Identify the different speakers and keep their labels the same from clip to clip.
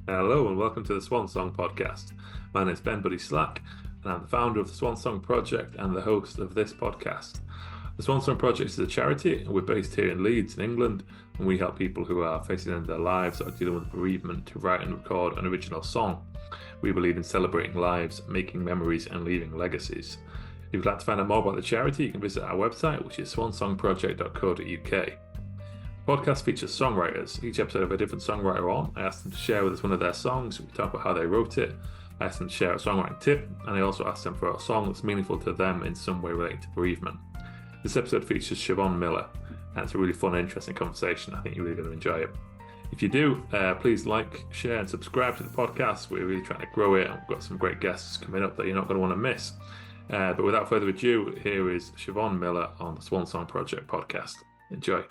Speaker 1: Hello and welcome to the Swan Song Podcast. My name is Ben Buddy Slack and I'm the founder of the Swan Song Project and the host of this podcast. The Swan Song Project is a charity and we're based here in Leeds in England, and we help people who are facing the end of their lives or dealing with bereavement to write and record an original song. We believe in celebrating lives, making memories and leaving legacies. If you'd like to find out more about the charity, you can visit our website, which is swansongproject.co.uk. The podcast features songwriters. Each episode of a different songwriter on. I ask them to share with us one of their songs. We talk about how they wrote it. I ask them to share a songwriting tip, and I also ask them for a song that's meaningful to them in some way related to bereavement. This episode features Siobhan Miller, and it's a really fun and interesting conversation. I think you're really going to enjoy it. If you do, please like, share and subscribe to the podcast. We're really trying to grow it, and we've got some great guests coming up that you're not going to want to miss. But without further ado, here is Siobhan Miller on the Swan Song Project Podcast. Enjoy.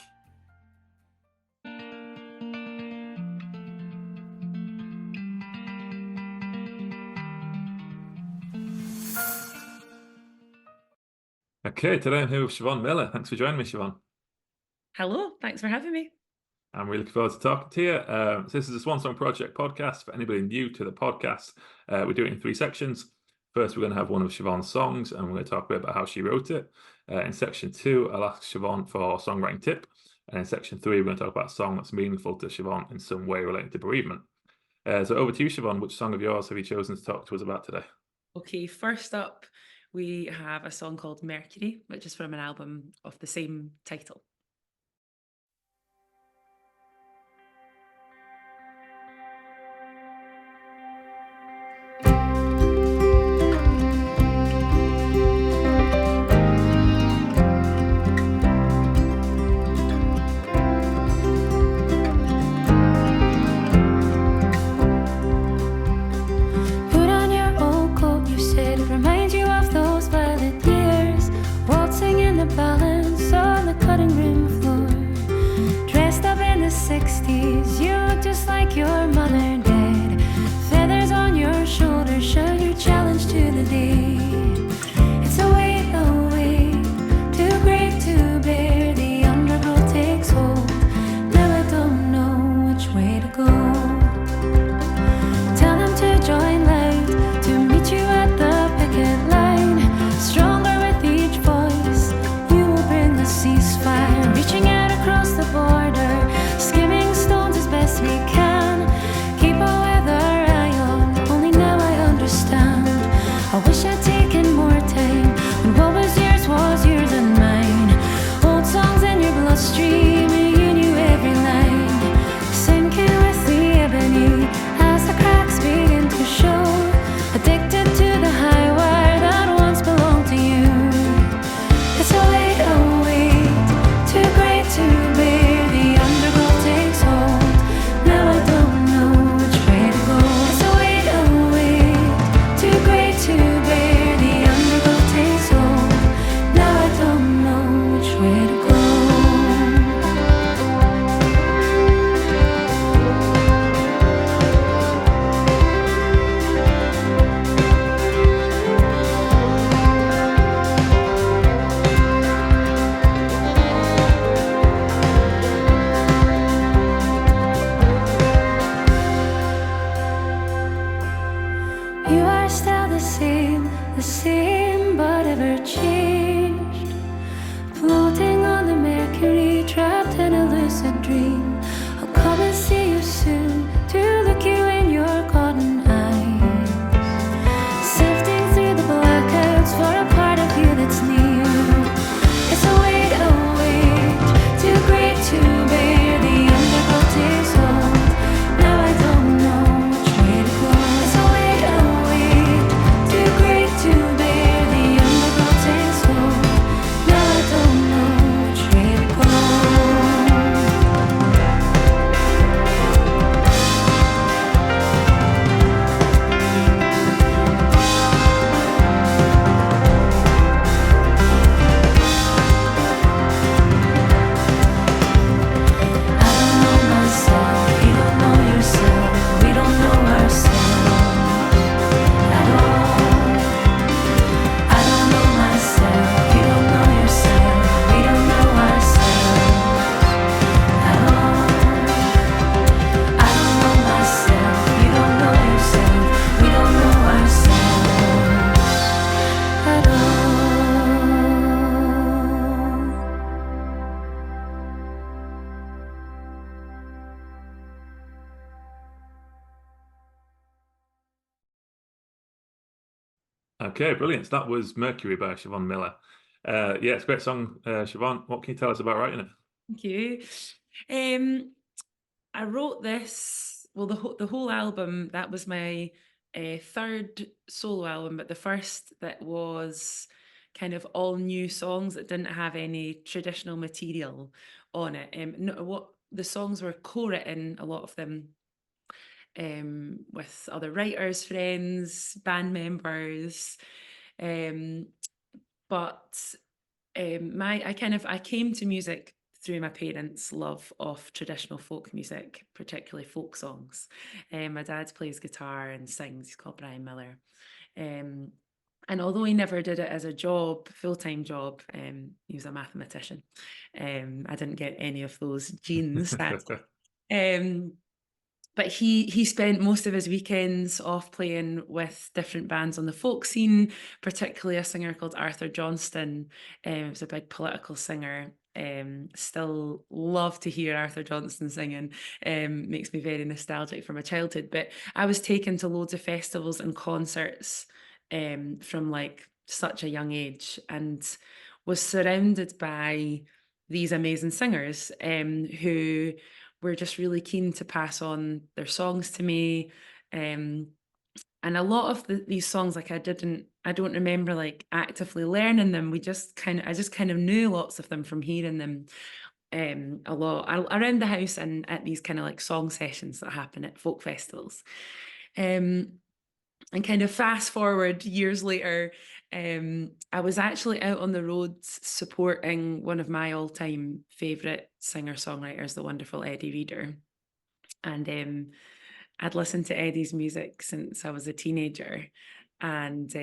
Speaker 1: Okay, today I'm here with Siobhan Miller. Thanks for joining me, Siobhan.
Speaker 2: Hello, thanks for having me.
Speaker 1: I'm really looking forward to talking to you. So this is the Swan Song Project Podcast. For anybody new to the podcast, we do it in three sections. First, we're going to have one of Siobhan's songs, and we're going to talk a bit about how she wrote it. In section 2, I'll ask Siobhan for a songwriting tip. And in section 3, we're going to talk about a song that's meaningful to Siobhan in some way related to bereavement. So over to you, Siobhan. Which song of yours have you chosen to talk to us about today?
Speaker 2: Okay, first up, we have a song called Mercury, which is from an album of the same title.
Speaker 3: Balance on the cutting room floor. Dressed up in the 60s, you look just like your mother did. Feathers on your shoulders show your challenge to the day. It's a weight, too great to bear. The undergrowth takes hold. Now I don't know which way to go. Tell them to join light, to meet you at the picket line. Stronger with each voice, ceasefire, reaching out across the border, skimming stones as best we can. Keep our weather eye on, only now I understand. I wish I'd taken more time, when what was yours and mine. Old songs in your bloodstream, you knew every line. Sinking with the ebony, as the cracks begin to show. Addicted to the high wire that once belonged to you. It's a weight, too great to bear. The undergrowth takes hold. Now I don't know which way to go. It's a weight, too great to bear. The undergrowth takes hold. Now I don't know which way to go.
Speaker 1: Okay, brilliant. So that was Mercury by Siobhan Miller. Yeah, it's a great song. Siobhan, what can you tell us about writing it?
Speaker 2: Thank you. I wrote this, well, the whole album, that was my third solo album, but the first that was kind of all new songs that didn't have any traditional material on it. What the songs were co-written, a lot of them with other writers, friends, band members. But I came to music through my parents' love of traditional folk music, particularly folk songs. My dad plays guitar and sings. He's called Brian Miller. And although he never did it as a job, full-time job, he was a mathematician. I didn't get any of those genes, sadly. But he spent most of his weekends off playing with different bands on the folk scene, particularly a singer called Arthur Johnston. He was a big political singer. Still love to hear Arthur Johnston singing. Makes me very nostalgic for my childhood. But I was taken to loads of festivals and concerts from like such a young age, and was surrounded by these amazing singers who were just really keen to pass on their songs to me. And a lot of these songs, like I don't remember like actively learning them. I just kind of knew lots of them from hearing them a lot around the house and at these kind of like song sessions that happen at folk festivals. And kind of fast forward years later, I was actually out on the roads supporting one of my all-time favourite singer-songwriters, the wonderful Eddie Reader. And I'd listened to Eddie's music since I was a teenager. And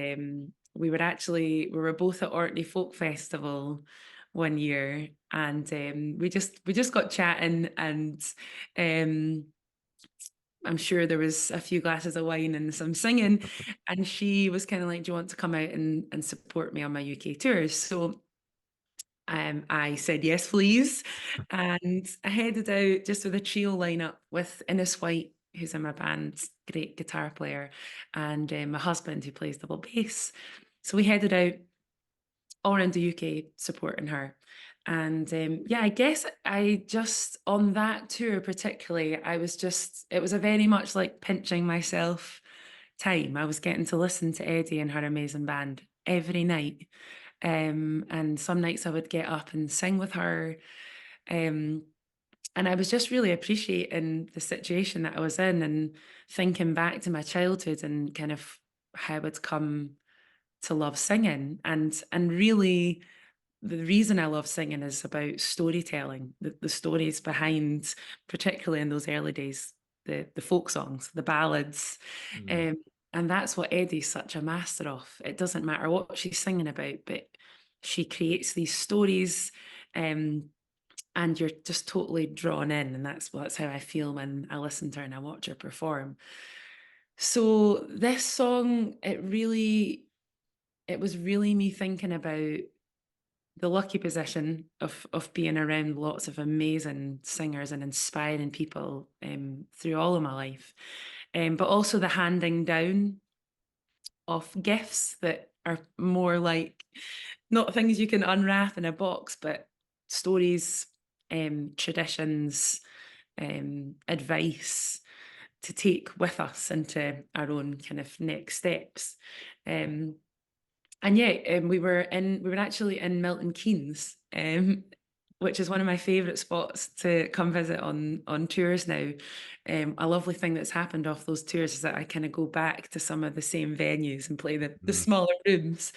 Speaker 2: we were both at Orkney Folk Festival one year, and we just got chatting, and I'm sure there was a few glasses of wine and some singing, and she was kind of like, do you want to come out and support me on my UK tours? So I said, yes, please. And I headed out just with a trio lineup with Innes White, who's in my band, great guitar player, and my husband, who plays double bass. So we headed out all around the UK supporting her. And yeah, I guess I just, on that tour particularly, it was a very much like pinching myself time. I was getting to listen to Eddie and her amazing band every night. And some nights I would get up and sing with her. And I was just really appreciating the situation that I was in and thinking back to my childhood and kind of how I'd come to love singing. And really, the reason I love singing is about storytelling, the stories behind, particularly in those early days, the folk songs, the ballads. And that's what Eddie's such a master of. It doesn't matter what she's singing about, but she creates these stories, and you're just totally drawn in. And that's how I feel when I listen to her and I watch her perform. So this song, it was really me thinking about the lucky position of being around lots of amazing singers and inspiring people through all of my life, but also the handing down of gifts that are more like not things you can unwrap in a box, but stories, traditions, advice to take with us into our own kind of next steps. And yeah, we were actually in Milton Keynes, which is one of my favourite spots to come visit on tours now. A lovely thing that's happened off those tours is that I kind of go back to some of the same venues and play the smaller rooms.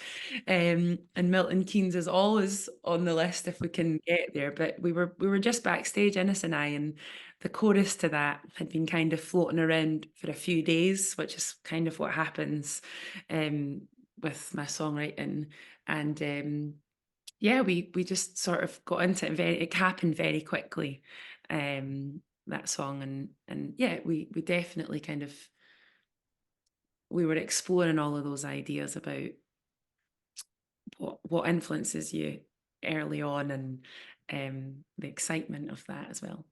Speaker 2: And Milton Keynes is always on the list if we can get there. But we were just backstage, Innes and I, and the chorus to that had been kind of floating around for a few days, which is kind of what happens with my songwriting. And yeah, we just sort of got into it it happened very quickly, that song. And yeah, we definitely kind of, we were exploring all of those ideas about what influences you early on, and the excitement of that as well.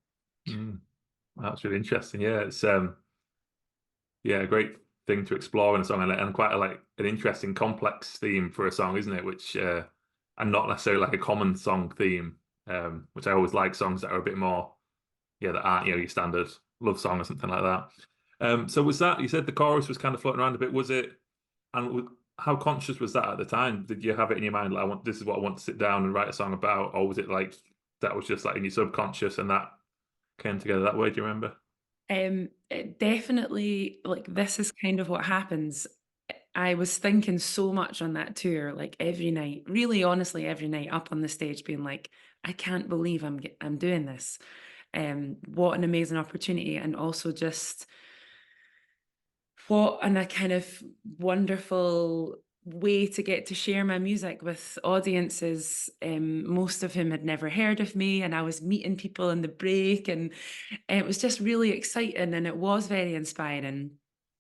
Speaker 1: That's really interesting. Yeah, it's yeah, great thing to explore in a song, and quite an interesting, complex theme for a song, isn't it? Which and not necessarily like a common song theme, which I always like songs that are a bit more, that aren't your standard love song or something like that. So was that, you said the chorus was kind of floating around a bit, was it? And how conscious was that at the time? Did you have it in your mind, like, this is what I want to sit down and write a song about, or was it like that was just like in your subconscious and that came together that way? Do you remember?
Speaker 2: It definitely, like, this is kind of what happens. I was thinking so much on that tour, like every night, really honestly, every night up on the stage, being like, I can't believe I'm doing this. What an amazing opportunity, and also just what a kind of wonderful way to get to share my music with audiences, most of whom had never heard of me, and I was meeting people in the break, and it was just really exciting, and it was very inspiring.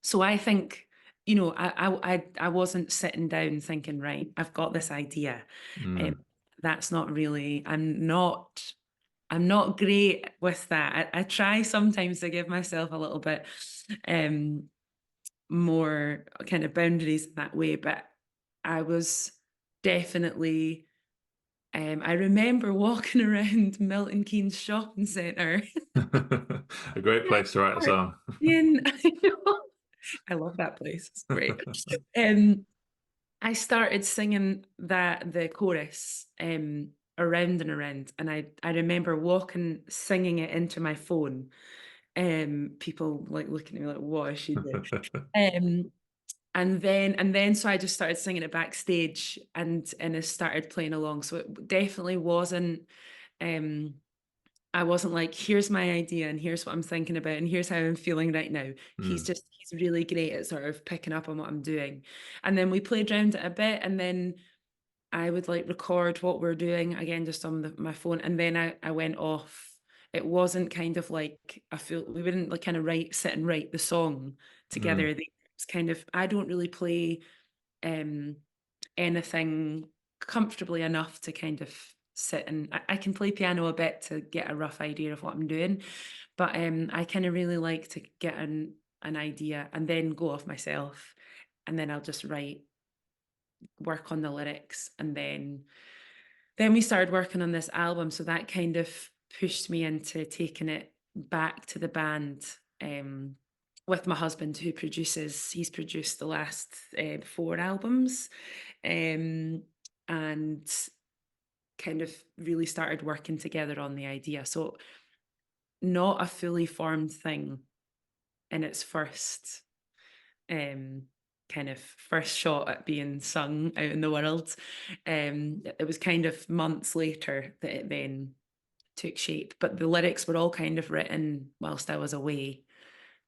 Speaker 2: So I think, I wasn't sitting down thinking, right, I've got this idea. That's not really, I'm not great with that. I try sometimes to give myself a little bit more kind of boundaries in that way, but I was definitely, I remember walking around Milton Keynes shopping centre.
Speaker 1: A great place to write a song.
Speaker 2: I love that place. It's great. I started singing the chorus around and around, and I remember singing it into my phone. People like looking at me like, what is she doing? And then so I just started singing it backstage, and it started playing along. So it definitely wasn't, I wasn't like, here's my idea and here's what I'm thinking about and here's how I'm feeling right now. He's really great at sort of picking up on what I'm doing. And then we played around it a bit, and then I would like record what we're doing again, just on my phone. And then I went off. It wasn't kind of like we wouldn't like kind of sit and write the song together. It's kind of, I don't really play anything comfortably enough to kind of sit, and I can play piano a bit to get a rough idea of what I'm doing, but I kind of really like to get an idea and then go off myself, and then I'll just work on the lyrics, and then we started working on this album. So that kind of pushed me into taking it back to the band with my husband, who he's produced the last 4 albums, and kind of really started working together on the idea. So not a fully formed thing in its first kind of first shot at being sung out in the world. It was kind of months later that it then took shape, but the lyrics were all kind of written whilst I was away,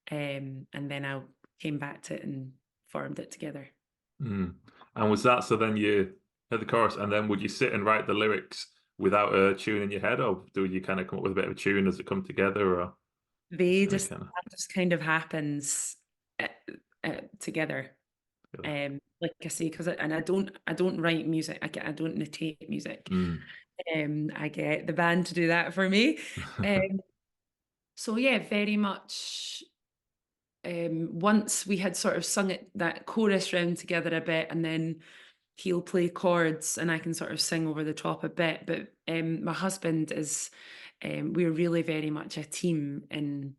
Speaker 2: and then I came back to it and formed it together.
Speaker 1: And was that, so then you had the chorus, and then would you sit and write the lyrics without a tune in your head, or do you kind of come up with a bit of a tune as it come together, or
Speaker 2: that just kind of happens together? Like I say, because I don't write music. I don't notate music. I get the band to do that for me. So yeah, very much. Once we had sort of sung that chorus round together a bit, and then he'll play chords and I can sort of sing over the top a bit. But my husband is, we're really very much a team in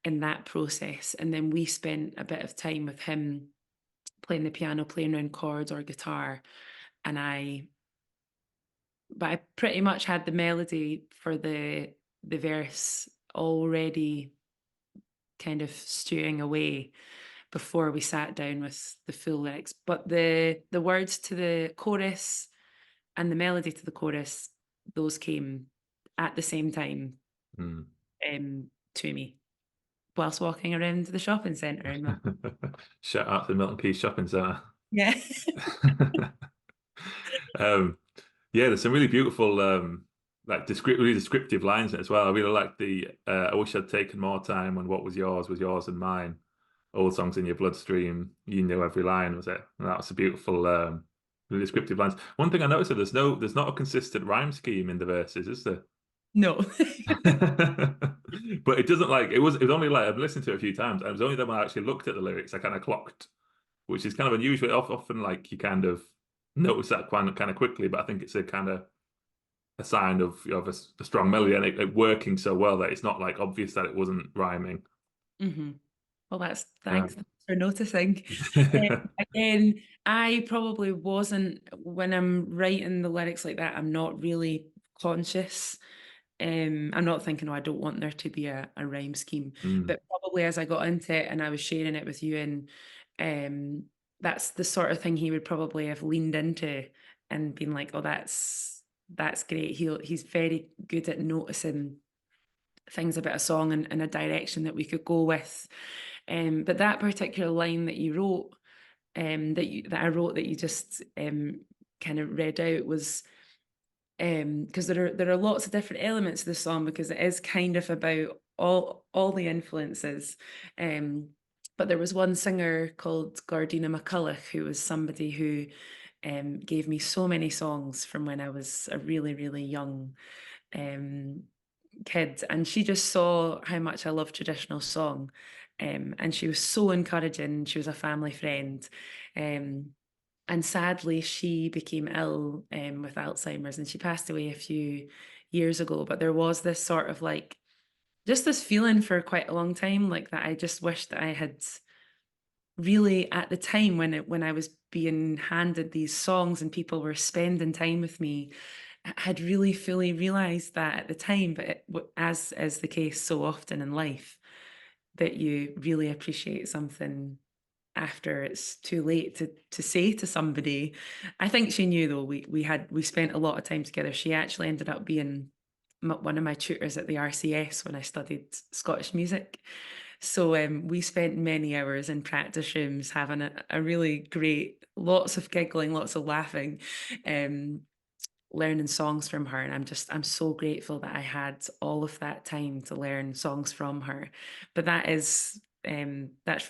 Speaker 2: that process. And then we spent a bit of time with him playing the piano, playing around chords or guitar. And I pretty much had the melody for the verse already kind of stewing away before we sat down with the full lyrics. But the words to the chorus and the melody to the chorus, those came at the same time to me whilst walking around the shopping centre.
Speaker 1: Shout out to the Milton Keynes shopping centre.
Speaker 2: Yeah.
Speaker 1: Yeah, there's some really beautiful really descriptive lines in it as well. I really like I wish I'd taken more time on what was yours and mine. Old songs in your bloodstream, you knew every line, was it? And that was a beautiful, really descriptive lines. One thing I noticed is there's not a consistent rhyme scheme in the verses, is there?
Speaker 2: No.
Speaker 1: But it doesn't like it was only like I've listened to it a few times, and it was only then when I actually looked at the lyrics I kind of clocked, which is kind of unusual. Often like you kind of notice that kind of quickly, but I think it's a kind of a sign of a strong melody and it working so well that it's not like obvious that it wasn't rhyming.
Speaker 2: Mm-hmm. Well, thanks for noticing.
Speaker 1: Yeah.
Speaker 2: Again, I probably wasn't, when I'm writing the lyrics like that, I'm not really conscious. I'm not thinking, oh, I don't want there to be a rhyme scheme. But probably as I got into it and I was sharing it with you, and that's the sort of thing he would probably have leaned into and been like, oh, that's great. He's very good at noticing things about a song and a direction that we could go with. But that particular line that you wrote, that I wrote, that you just kind of read out, was because there are lots of different elements to the song, because it is kind of about all the influences. But there was one singer called Gardina McCulloch, who was somebody who gave me so many songs from when I was a really, really young kid, and she just saw how much I love traditional song, and she was so encouraging. She was a family friend, and sadly she became ill with Alzheimer's, and she passed away a few years ago. But there was this sort of like just this feeling for quite a long time, like that I just wished that I had really, at the time when I was being handed these songs and people were spending time with me, had really fully realized that at the time. But as is the case so often in life, that you really appreciate something after it's too late to say to somebody. I think she knew, though. We spent a lot of time together. She actually ended up being one of my tutors at the RCS when I studied Scottish music. So we spent many hours in practice rooms having a really great, lots of giggling, lots of laughing, learning songs from her. And I'm so grateful that I had all of that time to learn songs from her. But that's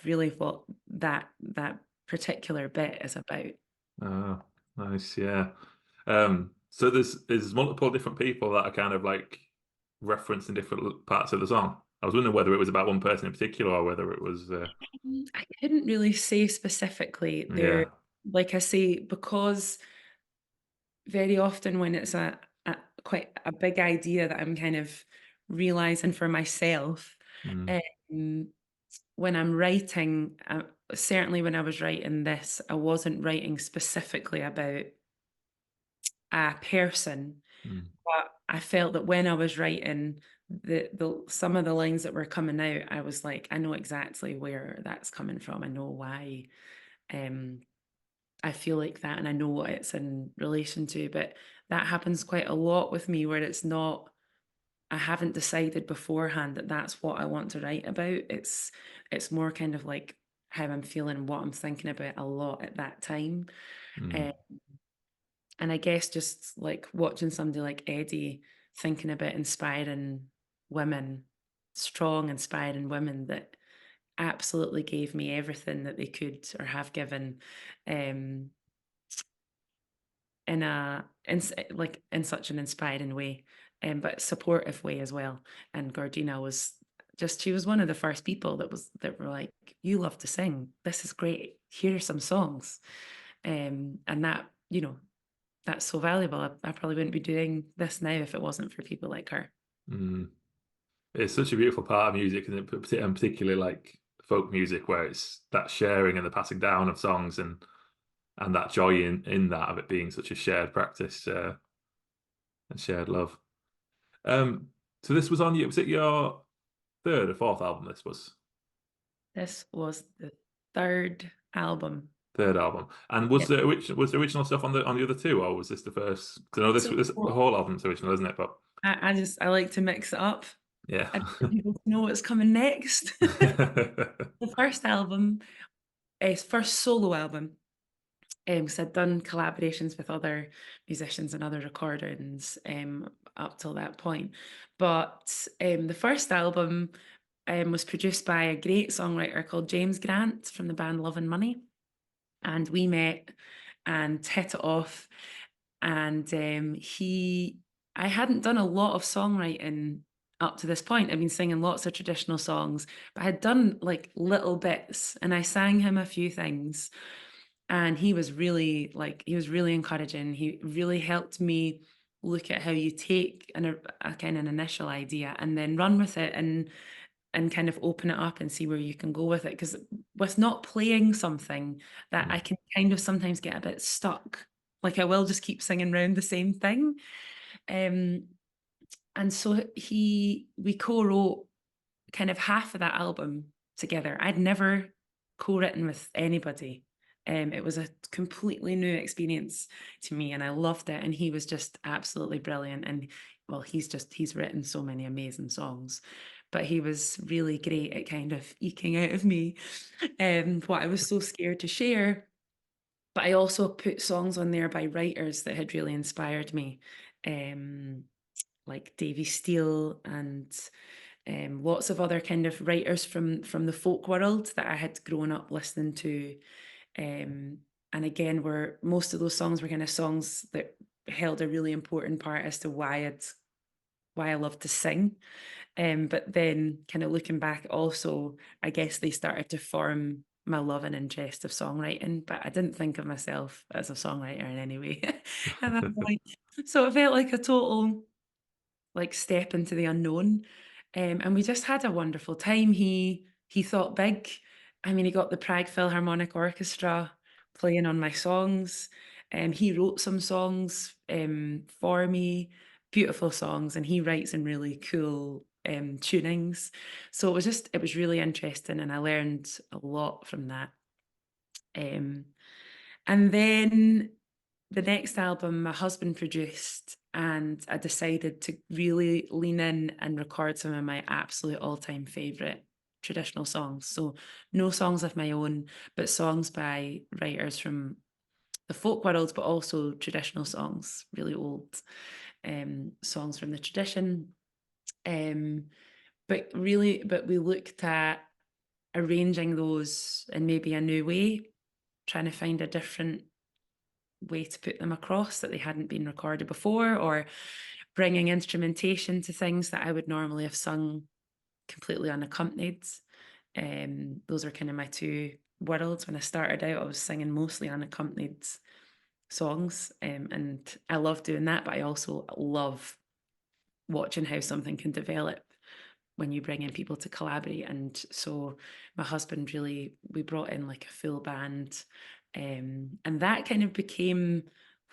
Speaker 2: really what that particular bit is about.
Speaker 1: Oh, nice, yeah. So there's multiple different people that are kind of like referenced in different parts of the song. I was wondering whether it was about one person in particular or whether it was
Speaker 2: I couldn't really say specifically.
Speaker 1: yeah.
Speaker 2: Like I say, because very often when it's a quite a big idea that I'm kind of realizing for myself, um, when I'm writing, certainly when I was writing this, I wasn't writing specifically about a person, but I felt that when I was writing the some of the lines that were coming out, I was like, I know exactly where that's coming from. I know why. I feel like that, and I know what it's in relation to. But that happens quite a lot with me, where it's not, I haven't decided beforehand that that's what I want to write about. It's more kind of like how I'm feeling, what I'm thinking about a lot at that time. And I guess just like watching somebody like Eddie thinking about inspiring women, strong, inspiring women that absolutely gave me everything that they could or have given, um, in such an inspiring way, but supportive way as well. And Gordina was she was one of the first people that were like, "You love to sing. This is great. Here are some songs," and that, that's so valuable. I probably wouldn't be doing this now if it wasn't for people like her.
Speaker 1: It's such a beautiful part of music, and particularly like folk music, where it's that sharing and the passing down of songs and that joy in that of it being such a shared practice and shared love. So this was was it your third or fourth album?
Speaker 2: This was the third album.
Speaker 1: Third album. And was the original stuff on the other two, or was this the first? Because I know this the whole album's original, isn't it? But
Speaker 2: I like to mix it up.
Speaker 1: yeah,
Speaker 2: I don't want people to know what's coming next. The first album, his first solo album, because I'd done collaborations with other musicians and other recordings up till that point. But the first album was produced by a great songwriter called James Grant from the band Love and Money. And we met and hit it off. And I hadn't done a lot of songwriting up to this point. I've been singing lots of traditional songs, but I had done like little bits, and I sang him a few things. And he was really encouraging. He really helped me look at how you take a kind of an initial idea and then run with it and kind of open it up and see where you can go with it. Because with not playing something, that I can kind of sometimes get a bit stuck. Like I will just keep singing around the same thing. And so we co-wrote kind of half of that album together. I'd never co-written with anybody. It was a completely new experience to me, and I loved it. And he was just absolutely brilliant. And well, he's written so many amazing songs, but he was really great at kind of eking out of me what I was so scared to share. But I also put songs on there by writers that had really inspired me, like Davy Steele and lots of other kind of writers from the folk world that I had grown up listening to. And again, most of those songs were kind of songs that held a really important part as to why I love to sing. But then kind of looking back also, I guess they started to form my love and interest of songwriting, but I didn't think of myself as a songwriter in any way at that point. So it felt like a total like step into the unknown. And we just had a wonderful time. He thought big. I mean, he got the Prague Philharmonic Orchestra playing on my songs. He wrote some songs for me, beautiful songs, and he writes in really cool tunings. So it was really interesting, and I learned a lot from that. And then the next album my husband produced, and I decided to really lean in and record some of my absolute all-time favorite traditional songs. So no songs of my own, but songs by writers from the folk world, but also traditional songs, really old songs from the tradition. But we looked at arranging those in maybe a new way, trying to find a different way to put them across that they hadn't been recorded before, or bringing instrumentation to things that I would normally have sung completely unaccompanied. Those are kind of my two worlds. When I started out, I was singing mostly unaccompanied songs, and I love doing that, but I also love watching how something can develop when you bring in people to collaborate. And so my husband we brought in like a full band, and that kind of became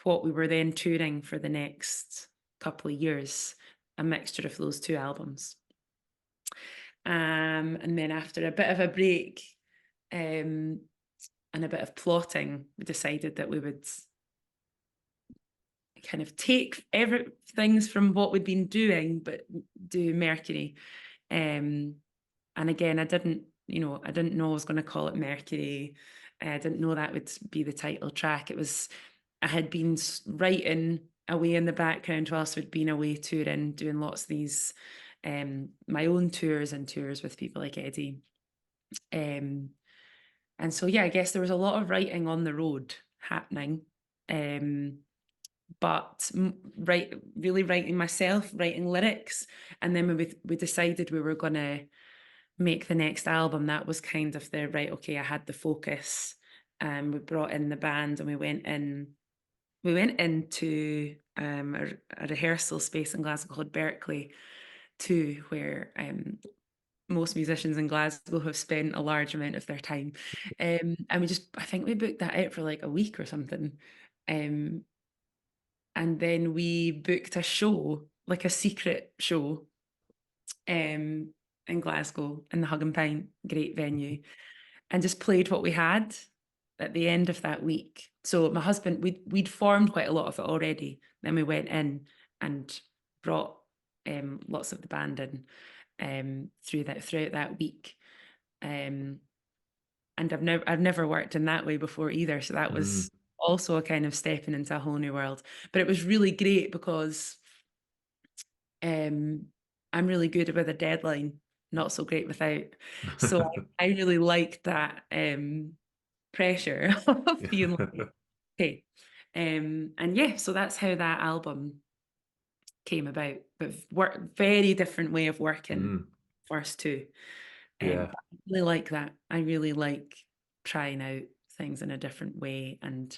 Speaker 2: what we were then touring for the next couple of years, a mixture of those two albums. And then after a bit of a break and a bit of plotting, we decided that we would kind of take things from what we'd been doing, but do Mercury. And again, I didn't know I was going to call it Mercury. I didn't know that would be the title track. I had been writing away in the background whilst we'd been away touring, doing lots of these, my own tours and tours with people like Eddie. And so, yeah, I guess there was a lot of writing on the road happening. But really writing myself, writing lyrics. And then when we decided we were going to make the next album, that was kind of okay, I had the focus. We brought in the band, and we went into a rehearsal space in Glasgow called Berkeley 2, where most musicians in Glasgow have spent a large amount of their time. And I think we booked that out for like a week or something. And then we booked a show, like a secret show, in Glasgow in the Hug and Pint, great venue, and just played what we had at the end of that week. So my husband, we'd formed quite a lot of it already. Then we went in and brought lots of the band in throughout that week. And I've never worked in that way before either. So that was also a kind of stepping into a whole new world. But it was really great because I'm really good with a deadline, not so great without. So I really liked that pressure of being like, okay. And yeah, so that's how that album came about, but very different way of working first two.
Speaker 1: Yeah.
Speaker 2: But I really like that. I really like trying out things in a different way. And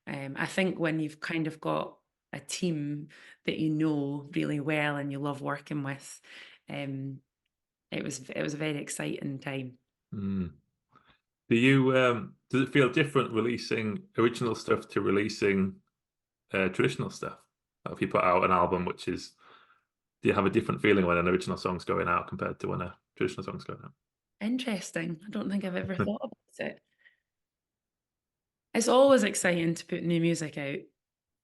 Speaker 2: I think when you've kind of got a team that you know really well and you love working with, it was a very exciting time.
Speaker 1: Do you does it feel different releasing original stuff to releasing traditional stuff? If you put out an album, do you have a different feeling when an original song's going out compared to when a traditional song's going out?
Speaker 2: Interesting. I don't think I've ever thought about it. It's always exciting to put new music out.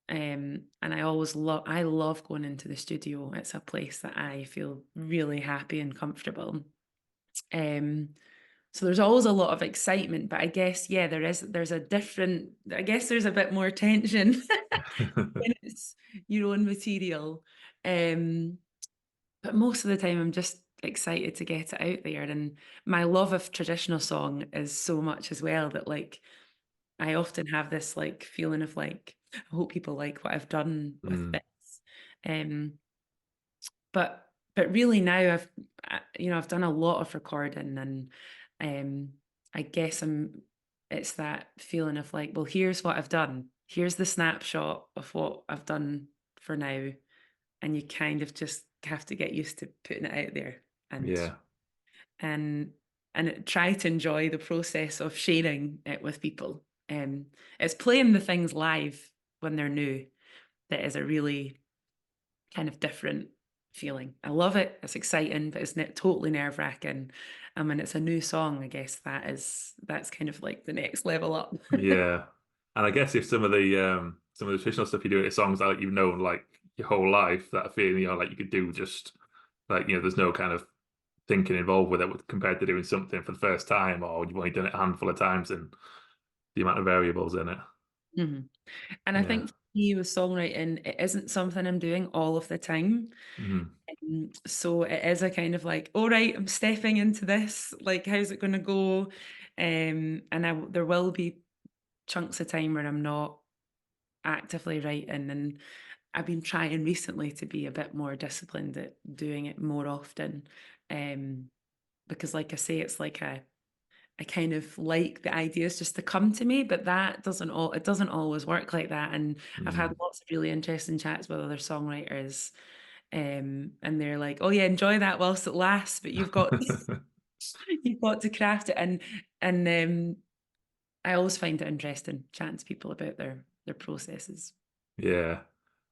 Speaker 2: And I love going into the studio. It's a place that I feel really happy and comfortable. So there's always a lot of excitement, but I guess, yeah, there's a bit more tension when it's your own material. But most of the time I'm just excited to get it out there. And my love of traditional song is so much as well that like I often have this like feeling of like, I hope people like what I've done with this. But really now I've done a lot of recording, and I guess it's that feeling of like, well, here's what I've done. Here's the snapshot of what I've done for now. And you kind of just have to get used to putting it out there and try to enjoy the process of sharing it with people. It's playing the things live when they're new that is a really kind of different feeling. I love it. It's exciting, but it's totally nerve-wracking. And when it's a new song, I guess that's kind of like the next level up.
Speaker 1: Yeah. And I guess if some of the traditional stuff you do, it's songs that you've known like your whole life, that feeling, like you could do just like, there's no kind of thinking involved with it compared to doing something for the first time, or you've only done it a handful of times and the amount of variables in it.
Speaker 2: Mm-hmm. And I think for me with songwriting, it isn't something I'm doing all of the time. So it is a kind of like, all right, I'm stepping into this, like, how's it going to go? And there will be chunks of time where I'm not actively writing, and I've been trying recently to be a bit more disciplined at doing it more often, because like I say, it's like I kind of like the ideas just to come to me, but it doesn't always work like that. And I've had lots of really interesting chats with other songwriters, and they're like, oh yeah, enjoy that whilst it lasts, but you've got to craft it. And I always find it interesting chatting to people about their processes.
Speaker 1: Yeah,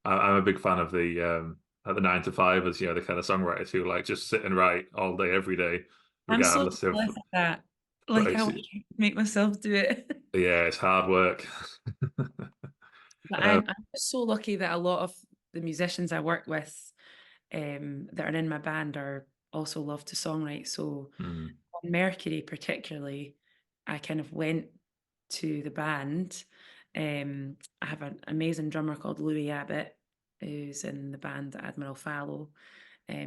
Speaker 1: I'm a big fan of the 9-to-5ers, the kind of songwriters who like just sit and write all day, every day, regardless
Speaker 2: of that. Like, I want to make myself do it.
Speaker 1: Yeah, it's hard work.
Speaker 2: But I'm so lucky that a lot of the musicians I work with that are in my band are also love to songwrite. So on Mercury particularly, I kind of went to the band. I have an amazing drummer called Louis Abbott, who's in the band Admiral Fallow.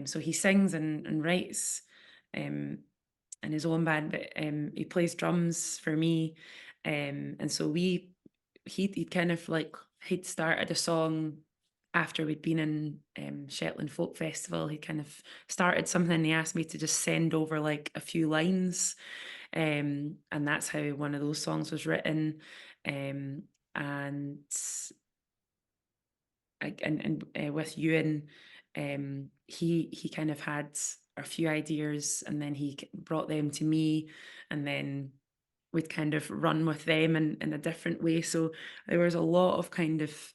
Speaker 2: So he sings and writes in his own band, but he plays drums for me. And so he'd kind of like, he'd started a song after we'd been in Shetland Folk Festival. He kind of started something, and he asked me to just send over like a few lines. And that's how one of those songs was written. And with Ewan, he kind of had a few ideas, and then he brought them to me, and then we'd kind of run with them in a different way. So there was a lot of kind of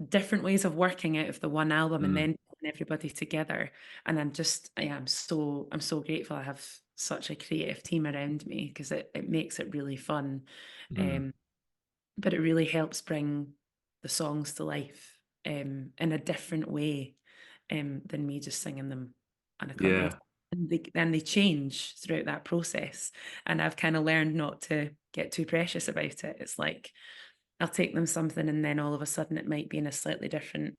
Speaker 2: different ways of working out of the one album, and then putting everybody together. And I'm so grateful I have such a creative team around me, because it makes it really fun. But it really helps bring the songs to life in a different way than me just singing them on a cover. And they change throughout that process. And I've kind of learned not to get too precious about it. It's like, I'll take them something, and then all of a sudden it might be in a slightly different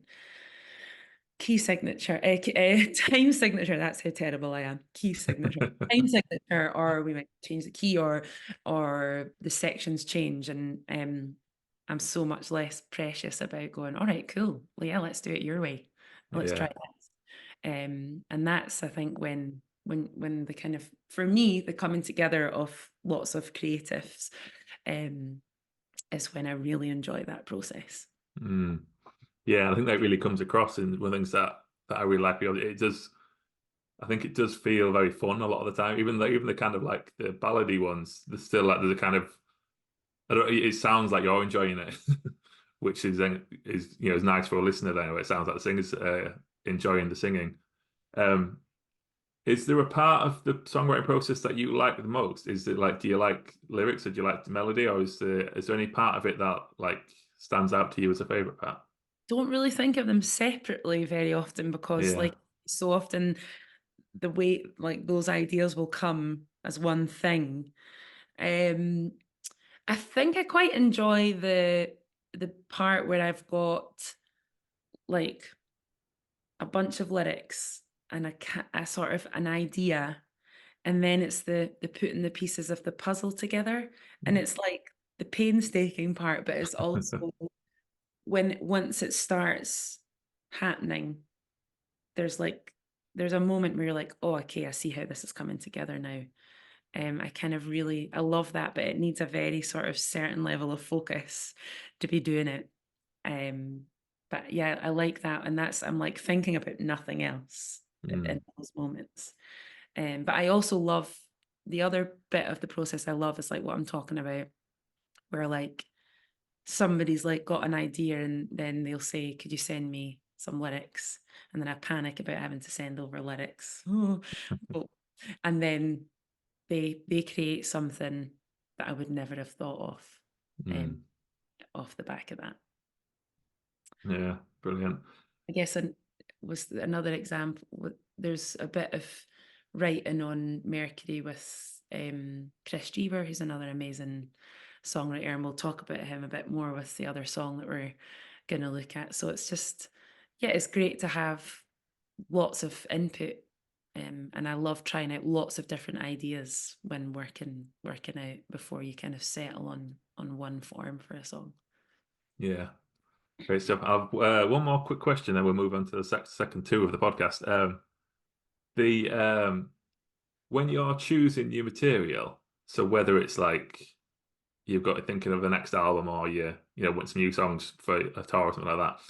Speaker 2: key signature, time signature. That's how terrible I am. Key signature, time signature, or we might change the key, or the sections change, and I'm so much less precious about going, all right, cool. Well, yeah, let's do it your way. Let's try this. And that's, I think, when the kind of, for me, the coming together of lots of creatives is when I really enjoy that process.
Speaker 1: Yeah, I think that really comes across in one of the things that I really like. It does. I think it does feel very fun a lot of the time. Even the kind of like the ballady ones, there's still like there's a kind of, it sounds like you're enjoying it, which is is nice for a listener. Then it sounds like the singer's enjoying the singing. Is there a part of the songwriting process that you like the most? Is it like, do you like lyrics or do you like the melody, or is there any part of it that like stands out to you as a favorite part?
Speaker 2: Don't really think of them separately very often, because like so often the way like those ideas will come as one thing. I think I quite enjoy the part where I've got like a bunch of lyrics and a sort of an idea, and then it's the putting the pieces of the puzzle together, and it's like the painstaking part, but it's also once it starts happening, there's a moment where you're like, oh, okay, I see how this is coming together now. I love that, but it needs a very sort of certain level of focus to be doing it. But yeah, I like that. And I'm like thinking about nothing else in those moments. But I also love the other bit of the process I love is like what I'm talking about, where like somebody's like got an idea and then they'll say, could you send me some lyrics? And then I panic about having to send over lyrics. And then they create something that I would never have thought of off the back of that.
Speaker 1: Yeah, brilliant.
Speaker 2: I guess was another example. There's a bit of writing on Mercury with Chris Jeeber, who's another amazing songwriter, and we'll talk about him a bit more with the other song that we're going to look at. So it's just, yeah, it's great to have lots of input. And I love trying out lots of different ideas when working out before you kind of settle on one form for a song.
Speaker 1: Yeah, great stuff. I've one more quick question, then we'll move on to the second two of the podcast. When you're choosing new material, so whether it's like you've got thinking of the next album, or you want some new songs for a tour or something like that.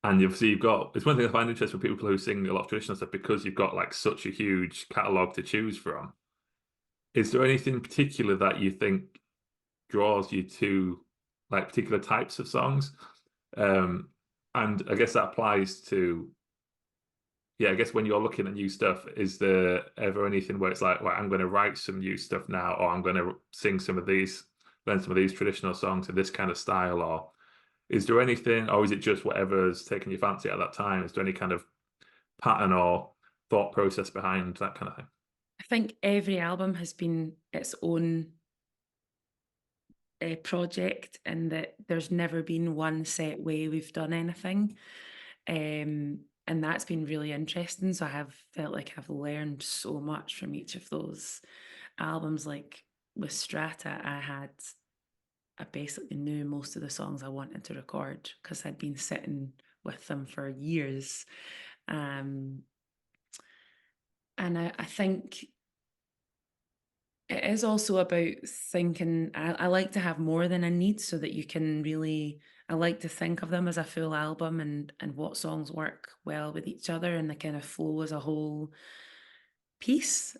Speaker 1: And you've got, it's one thing I find interesting for people who sing a lot of traditional stuff, because you've got like such a huge catalogue to choose from. Is there anything in particular that you think draws you to like particular types of songs? And I guess that applies to, I guess when you're looking at new stuff, is there ever anything where it's like, well, I'm going to write some new stuff now, or I'm going to learn some of these traditional songs in this kind of style, or is there anything, or is it just whatever's taking your fancy at that time? Is there any kind of pattern or thought process behind that kind of thing?
Speaker 2: I think every album has been its own project, and that there's never been one set way we've done anything. And that's been really interesting. So I have felt like I've learned so much from each of those albums. Like with Strata, I basically knew most of the songs I wanted to record because I'd been sitting with them for years. And I think it is also about thinking, I like to have more than I need, so that you can really, I like to think of them as a full album, and what songs work well with each other, and they kind of flow as a whole piece.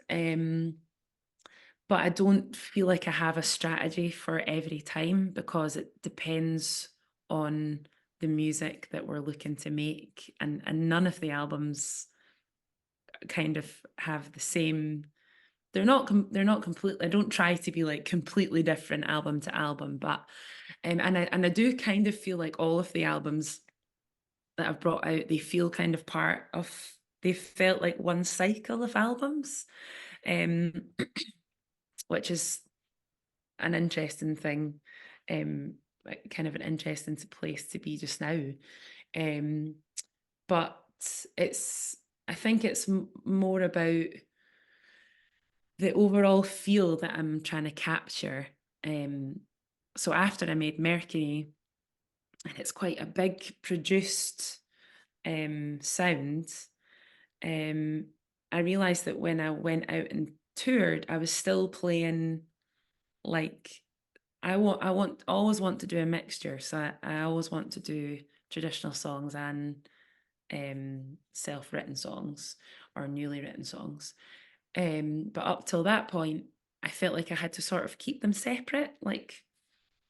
Speaker 2: But I don't feel like I have a strategy for every time, because it depends on the music that we're looking to make. And none of the albums kind of have the same, they're not completely, I don't try to be like completely different album to album, but and I do kind of feel like all of the albums that I've brought out, they feel kind of they felt like one cycle of albums. Which is an interesting thing, kind of an interesting place to be just now. But I think it's more about the overall feel that I'm trying to capture. So after I made Mercury, and it's quite a big produced sound. I realized that when I went out and toured, I was still playing like always want to do a mixture. So I always want to do traditional songs and self-written songs or newly written songs. But up till that point, I felt like I had to sort of keep them separate. Like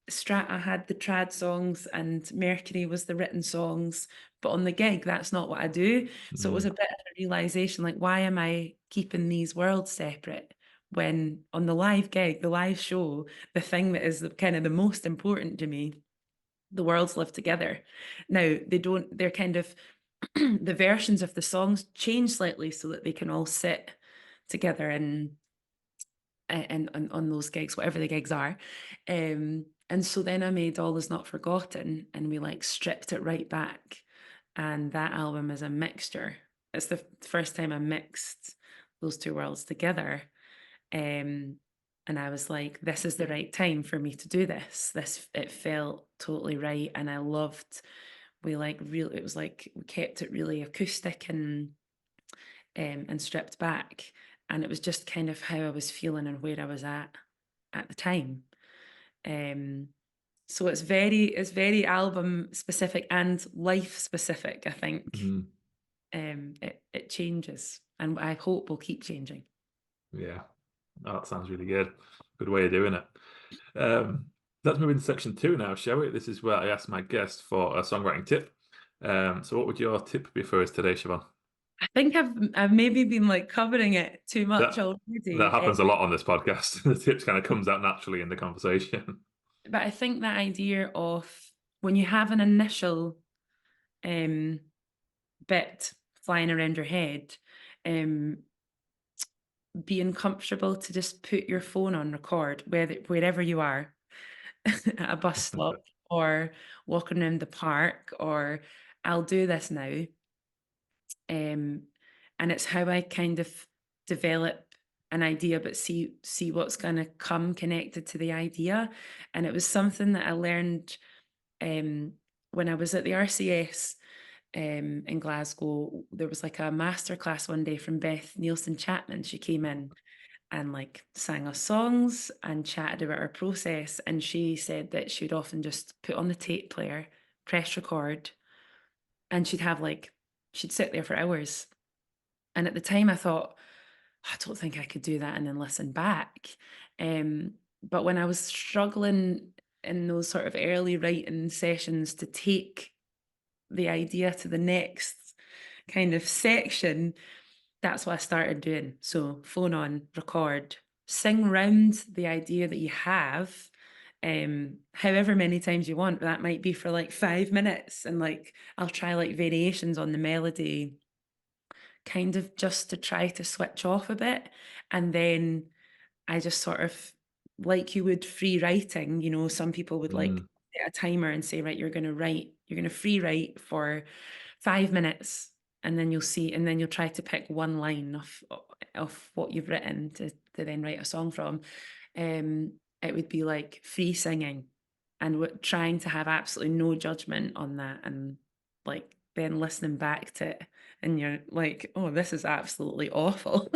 Speaker 2: Strata had the trad songs and Mercury was the written songs. But on the gig, that's not what I do. So it was a bit of a realization, like, why am I keeping these worlds separate? When on the live gig, the live show, the thing that is kind of the most important to me, the worlds live together. Now, they're kind of, the versions of the songs change slightly so that they can all sit together and on those gigs, whatever the gigs are. And so then I made All Is Not Forgotten, and we like stripped it right back. And that album is a mixture. It's the first time I mixed those two worlds together. And I was like, this is the right time for me to do this. It felt totally right. And I loved, it was like, we kept it really acoustic and stripped back. And it was just kind of how I was feeling and where I was at the time. So it's very album specific and life specific, I think. It changes, and I hope will keep changing.
Speaker 1: Yeah, that sounds really good. Good way of doing it. Let's move into section 2 now, shall we? This is where I ask my guest for a songwriting tip. So what would your tip be for us today, Siobhan?
Speaker 2: I think I've maybe been like covering it too much already.
Speaker 1: That happens a lot on this podcast. The tips kind of comes out naturally in the conversation.
Speaker 2: But I think that idea of when you have an initial bit flying around your head, being comfortable to just put your phone on record wherever you are, at a bus stop or walking around the park, or I'll do this now. And it's how I kind of develop an idea, but see what's going to come connected to the idea. And it was something that I learned when I was at the RCS in Glasgow. There was like a masterclass one day from Beth Nielsen Chapman. She came in and like sang us songs and chatted about her process. And she said that she would often just put on the tape player, press record, and she'd sit there for hours. And at the time I thought, I don't think I could do that and then listen back. But when I was struggling in those sort of early writing sessions to take the idea to the next kind of section, that's what I started doing. So phone on, record, sing round the idea that you have, however many times you want. That might be for like 5 minutes, and like I'll try like variations on the melody, kind of just to try to switch off a bit. And then I just sort of, like you would free writing, some people would like set a timer and say, right, you're going to free write for 5 minutes, and then you'll try to pick one line of what you've written to then write a song from. It would be like free singing and trying to have absolutely no judgment on that, and like then listening back to it and you're like, oh, this is absolutely awful.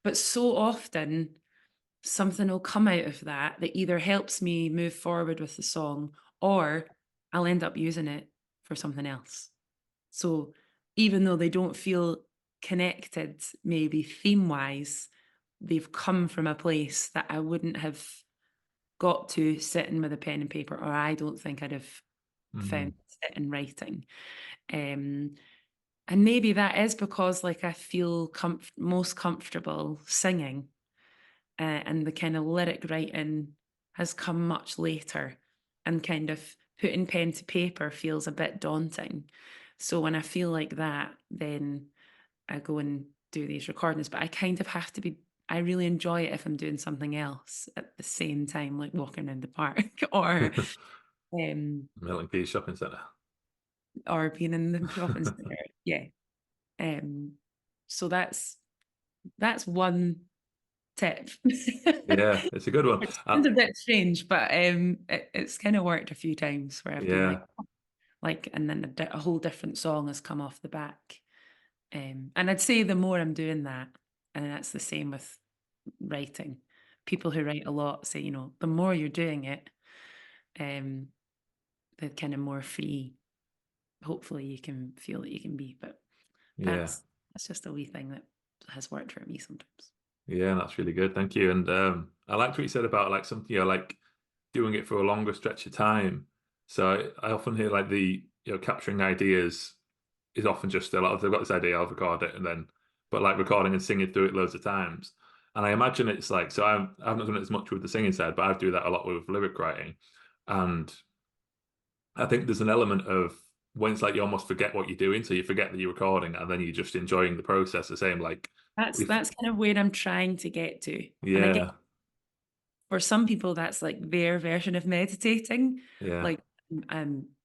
Speaker 2: But so often something will come out of that either helps me move forward with the song, or I'll end up using it for something else. So even though they don't feel connected, maybe theme-wise, they've come from a place that I wouldn't have got to sitting with a pen and paper, or I don't think I'd have found sitting writing. And maybe that is because like I feel most comfortable singing, and the kind of lyric writing has come much later, and kind of putting pen to paper feels a bit daunting. So when I feel like that, then I go and do these recordings. But I kind of have to be, I really enjoy it if I'm doing something else at the same time, like walking in the park or
Speaker 1: Milton Keynes Shopping Centre.
Speaker 2: Or being in the shopping centre. Yeah. So that's one tip.
Speaker 1: Yeah, it's a good one.
Speaker 2: It sounds a bit strange, but it's kind of worked a few times where I've been like, and then a whole different song has come off the back. And I'd say the more I'm doing that, and that's the same with writing. People who write a lot say, the more you're doing it, the kind of more free, hopefully you can feel that you can be. But that's just a wee thing that has worked for me sometimes.
Speaker 1: Yeah, that's really good. Thank you. And I liked what you said about like something, like doing it for a longer stretch of time. So I often hear like the, capturing ideas is often just a lot of, they've got this idea, I'll record it, and then, but like recording and singing through it loads of times. And I imagine it's like, so I've not done it as much with the singing side, but I do that a lot with lyric writing. And I think there's an element of when it's like you almost forget what you're doing, so you forget that you're recording, and then you're just enjoying the process. The same, like
Speaker 2: that's kind of where I'm trying to get to.
Speaker 1: Yeah.
Speaker 2: And for some people, that's like their version of meditating.
Speaker 1: Yeah.
Speaker 2: Like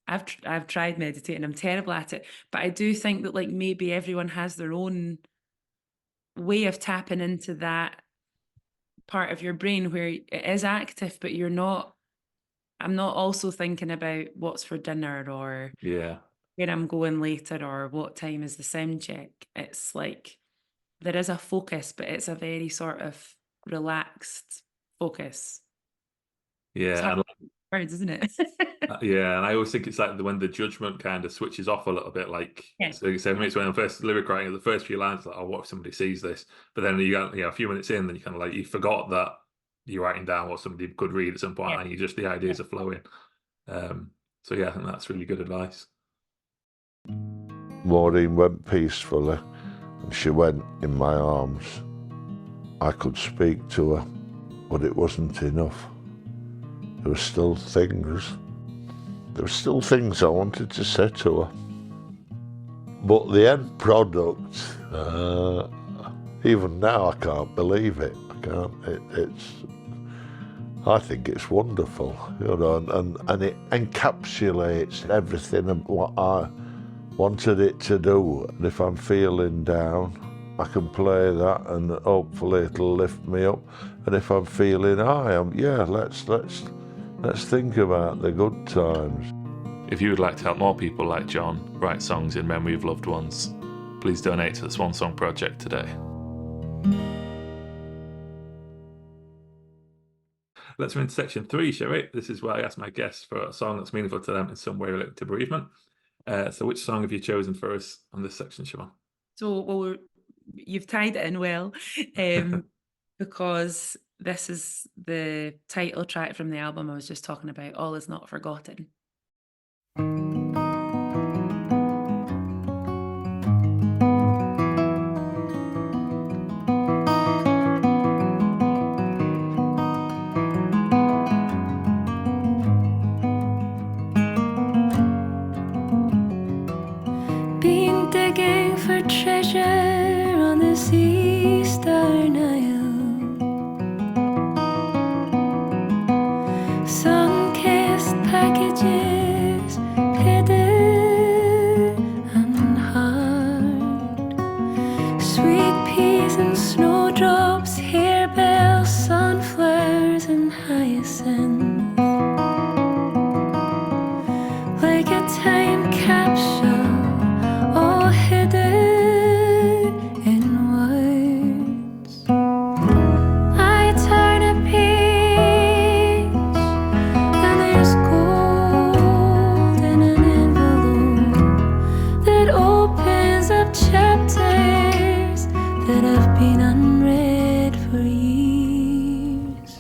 Speaker 2: I've tried meditating. I'm terrible at it, but I do think that like maybe everyone has their own way of tapping into that part of your brain where it is active, but I'm not also thinking about what's for dinner or where I'm going later or what time is the sound check. It's like there is a focus, but it's a very sort of relaxed focus.
Speaker 1: Yeah.
Speaker 2: Words, isn't it?
Speaker 1: Yeah, and I always think it's like when the judgment kind of switches off a little bit, like so 7 minutes when I'm first lyric writing, the first few lines, like, oh, what if somebody sees this? But then you got a few minutes in, then you kind of like you forgot that you're writing down what somebody could read at some point, and the ideas are flowing. So yeah, I think that's really good advice.
Speaker 4: Maureen went peacefully, and she went in my arms. I could speak to her, but it wasn't enough. There were still things I wanted to say to her. But the end product, even now I can't believe it. I think it's wonderful, and it encapsulates everything of what I wanted it to do. And if I'm feeling down, I can play that and hopefully it'll lift me up. And if I'm feeling high, let's think about the good times.
Speaker 1: If you would like to help more people like John write songs in memory of loved ones, please donate to the Swan Song Project today. Let's move into section 3, shall we? This is where I ask my guests for a song that's meaningful to them in some way related to bereavement. So which song have you chosen for us on this section, Siobhan?
Speaker 2: So, you've tied it in well, because this is the title track from the album I was just talking about, All Is Not Forgotten.
Speaker 3: Been digging for treasure on this eastern isle. Sun-kissed packages, hidden and hard. Sweet peas and snowdrops, harebells, sunflowers and hyacinths. Like a time capsule, all hidden in words. I turn a page and there's gold in an envelope that opens up chapters that have been unread for years.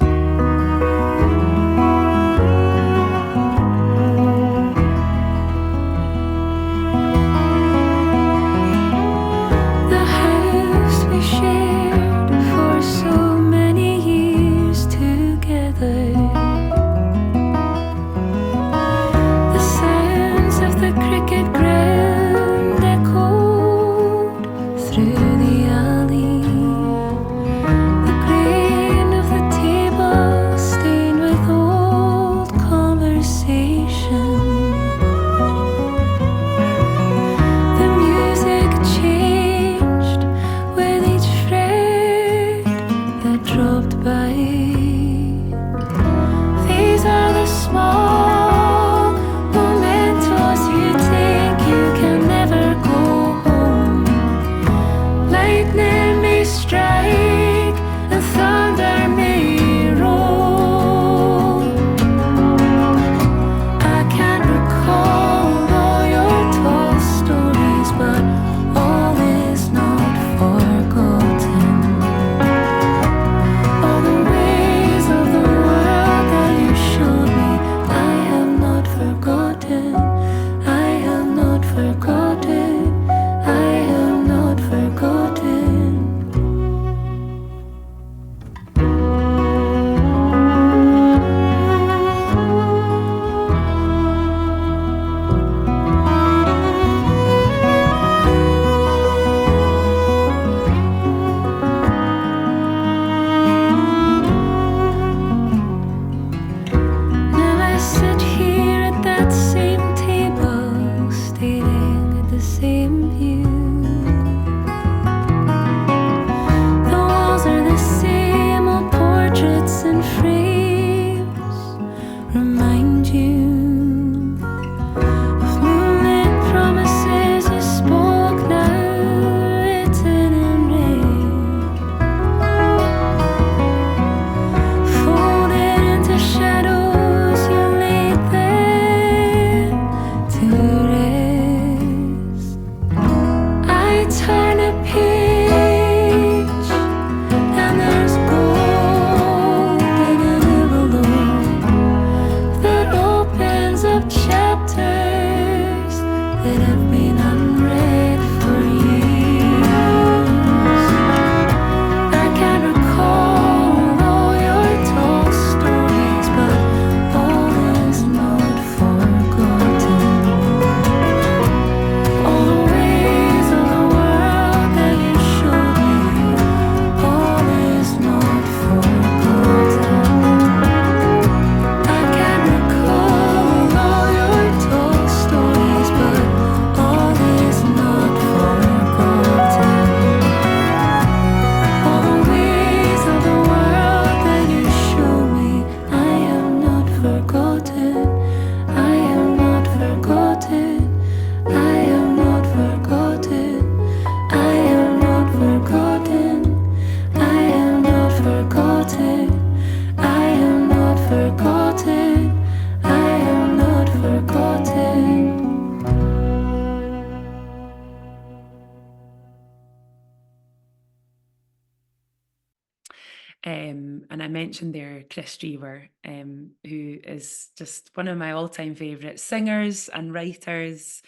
Speaker 2: And I mentioned there Chris Drever, who is just one of my all-time favourite singers and writers.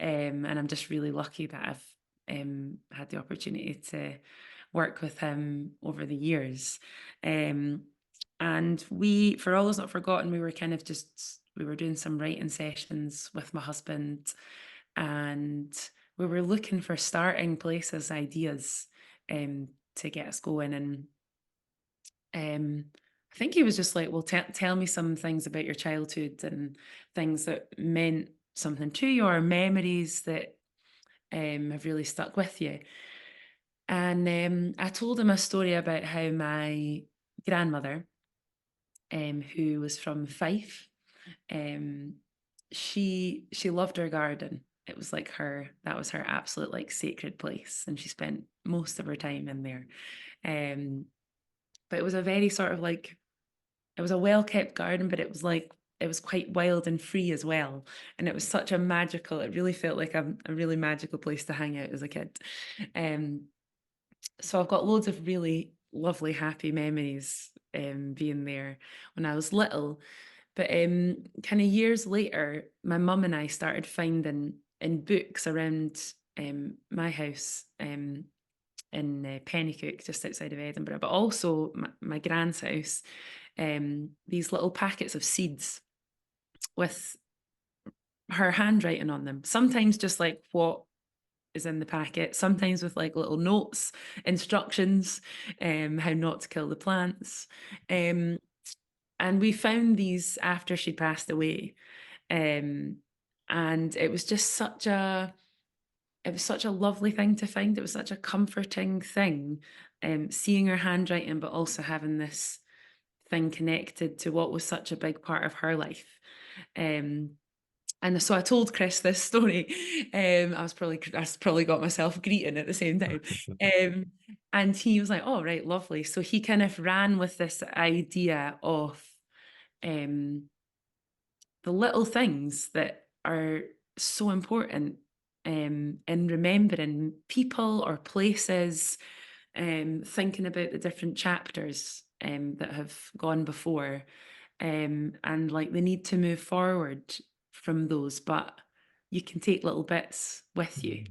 Speaker 2: And I'm just really lucky that I've had the opportunity to work with him over the years. And we, for All Is Not Forgotten, we were doing some writing sessions with my husband, and we were looking for starting places, ideas to get us going. And I think he was just like, well, tell me some things about your childhood and things that meant something to you, or memories that have really stuck with you. And I told him a story about how my grandmother, who was from Fife, she loved her garden. It was like that was her absolute like sacred place, and she spent most of her time in there. But it was a very sort of like, it was a well-kept garden, but it was quite wild and free as well. And it was such a magical, it really felt like a really magical place to hang out as a kid. So I've got loads of really lovely, happy memories being there when I was little. But kind of years later, my mum and I started finding in books around my house in Pennycook, just outside of Edinburgh, but also my grand's house, these little packets of seeds with her handwriting on them. Sometimes just like what is in the packet, sometimes with like little notes, instructions, how not to kill the plants. And we found these after she passed away. And it was just such a lovely thing to find. It was such a comforting thing, seeing her handwriting, but also having this thing connected to what was such a big part of her life. And so I told Chris this story. I probably got myself greeting at the same time. And he was like, "Oh, right, lovely." So he kind of ran with this idea of the little things that are so important in remembering people or places, thinking about the different chapters that have gone before, and like the need to move forward from those, but you can take little bits with you.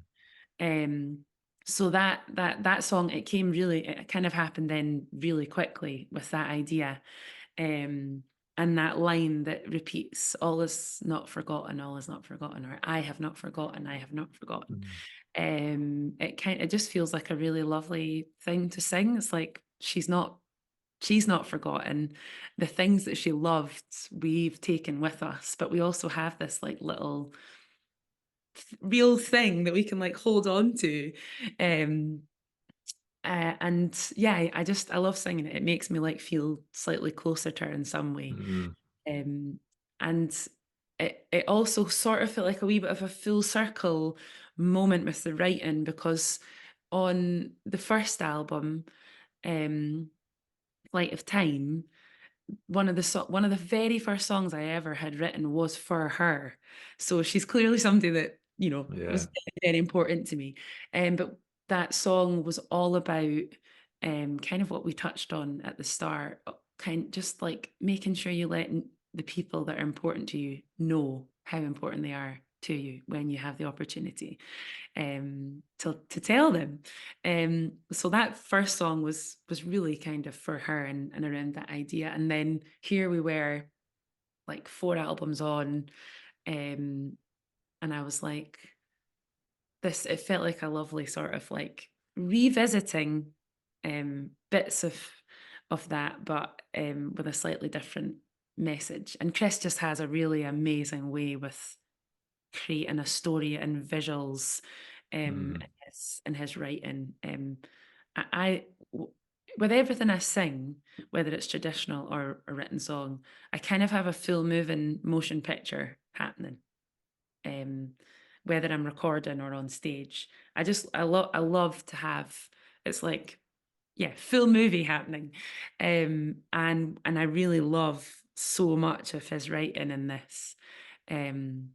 Speaker 2: So that song, it kind of happened then really quickly with that idea. And that line that repeats, all is not forgotten, all is not forgotten, or I have not forgotten, I have not forgotten. It just feels like a really lovely thing to sing. It's like she's not forgotten. The things that she loved, we've taken with us, but we also have this like little real thing that we can like hold on to. And yeah, I love singing it. It makes me like feel slightly closer to her in some way. And it also sort of felt like a wee bit of a full circle moment with the writing, because on the first album, Flight of Time, one of the very first songs I ever had written was for her. So she's clearly somebody that, was very important to me. But that song was all about kind of what we touched on at the start, just like making sure you let the people that are important to you know how important they are to you when you have the opportunity to tell them. So that first song was really kind of for her and around that idea. And then here we were, like 4 albums on, and I was like, it felt like a lovely sort of like revisiting bits of that, but with a slightly different message. And Chris just has a really amazing way with creating a story and visuals in his writing. With everything I sing, whether it's traditional or a written song, I kind of have a full moving motion picture happening. Whether I'm recording or on stage, I love to have, it's like, yeah, full movie happening. And I really love so much of his writing in this. And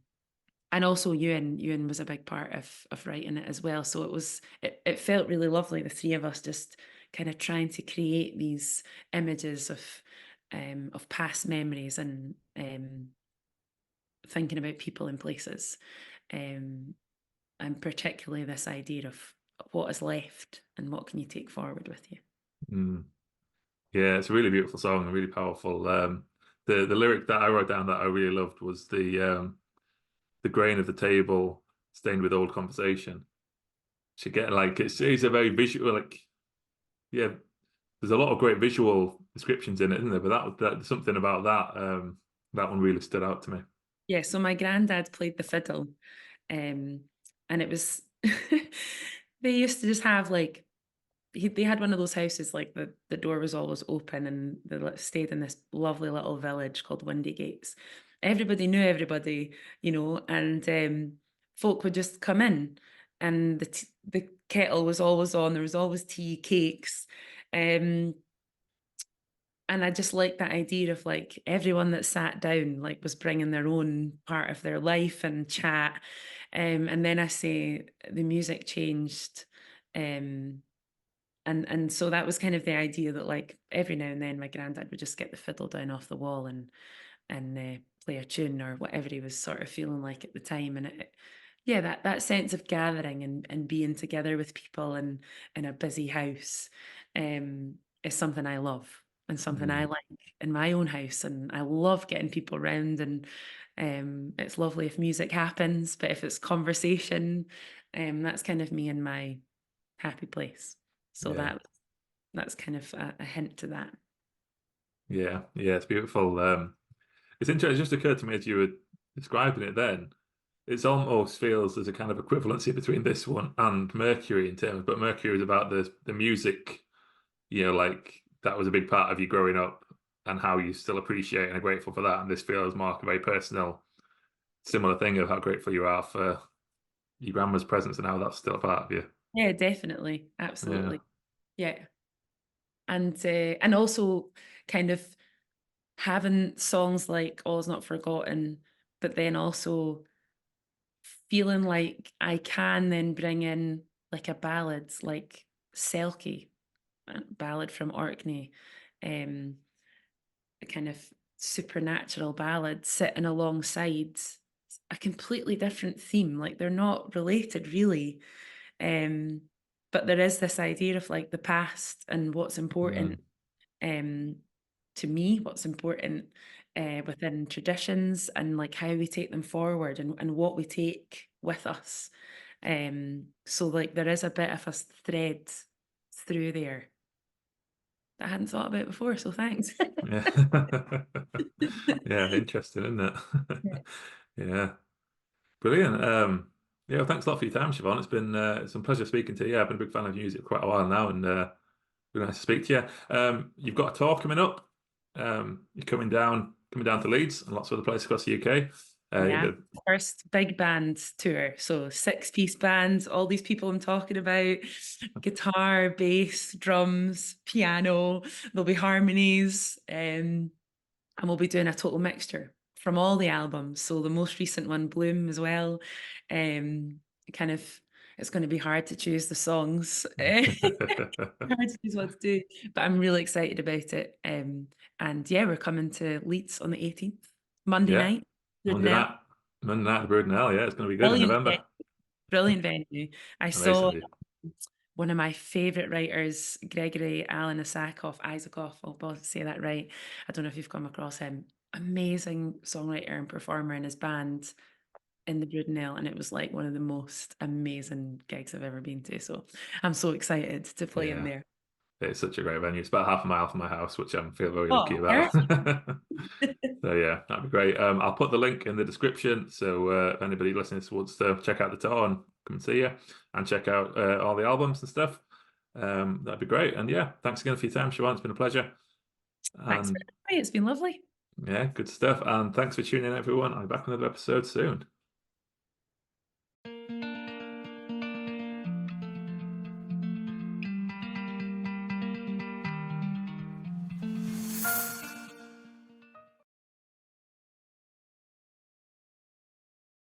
Speaker 2: also Ewan was a big part of writing it as well. So it felt really lovely, the three of us just kind of trying to create these images of past memories and thinking about people and places, and particularly this idea of what is left and what can you take forward with you.
Speaker 1: Yeah, it's a really beautiful song, really powerful. The lyric that I wrote down that I really loved was the grain of the table stained with old conversation. Should get like it's a very visual, like, yeah, there's a lot of great visual descriptions in it, isn't there? But that something about that one really stood out to me.
Speaker 2: Yeah, so my granddad played the fiddle, and it was they used to just have like they had one of those houses like the door was always open, and they stayed in this lovely little village called Windygates. Everybody knew everybody, and folk would just come in, and the kettle was always on. There was always tea, cakes, and I just like that idea of like everyone that sat down like was bringing their own part of their life and chat. And then I say the music changed. And so that was kind of the idea that like every now and then my granddad would just get the fiddle down off the wall and play a tune or whatever he was sort of feeling like at the time. And that sense of gathering and being together with people and in a busy house is something I love and something I like in my own house. And I love getting people around, and it's lovely if music happens, but if it's conversation, that's kind of me in my happy place. So that's kind of a hint to that.
Speaker 1: Yeah, it's beautiful. It's interesting. It just occurred to me as you were describing it then, it almost feels there's a kind of equivalency between this one and Mercury in terms, but Mercury is about the music, like that was a big part of you growing up and how you still appreciate and are grateful for that. And this feels more like a very personal, similar thing of how grateful you are for your grandma's presence and how that's still a part of you.
Speaker 2: Yeah, definitely. Absolutely. Yeah. And also kind of having songs like All's Not Forgotten, but then also feeling like I can then bring in like a ballad like Selkie, a ballad from Orkney, a kind of supernatural ballad sitting alongside a completely different theme. Like they're not related really. But there is this idea of like the past and what's important to me, what's important within traditions, and like how we take them forward and what we take with us. So like there is a bit of a thread through there that I hadn't thought about before, so thanks.
Speaker 1: Yeah, interesting, isn't it? Yeah, brilliant. Yeah, well, thanks a lot for your time, Siobhan. It's been it's a pleasure speaking to you. I've been a big fan of music for quite a while now, and really nice to speak to you. You've got a tour coming up. You're coming down to Leeds and lots of other places across the UK.
Speaker 2: First big band tour, so 6-piece band, all these people I'm talking about, guitar, bass, drums, piano, there'll be harmonies, and we'll be doing a total mixture from all the albums. So the most recent one, Bloom, as well. Kind of, it's going to be hard to choose the songs. Hard to choose what to do, but I'm really excited about it. And yeah, we're coming to Leeds on the 18th, Monday night.
Speaker 1: Monday night, the Brudenell. Yeah, it's going to be good in November.
Speaker 2: Brilliant venue. I saw one of my favourite writers, Gregory Alan Isakov, I'll say that right. I don't know if you've come across him. Amazing songwriter and performer in his band in the Brudenell, and it was like one of the most amazing gigs I've ever been to. So I'm so excited to play in there.
Speaker 1: It's such a great venue. It's about half a mile from my house, which I feel very lucky about. So yeah, that'd be great. I'll put the link in the description, so if anybody listening wants to check out the tour and come and see you and check out all the albums and stuff, that'd be great. And yeah, thanks again for your time, Siobhan. It's been a pleasure.
Speaker 2: Thanks for having me. It's been lovely.
Speaker 1: Yeah, good stuff. And thanks for tuning in, everyone. I'll be back on another episode soon.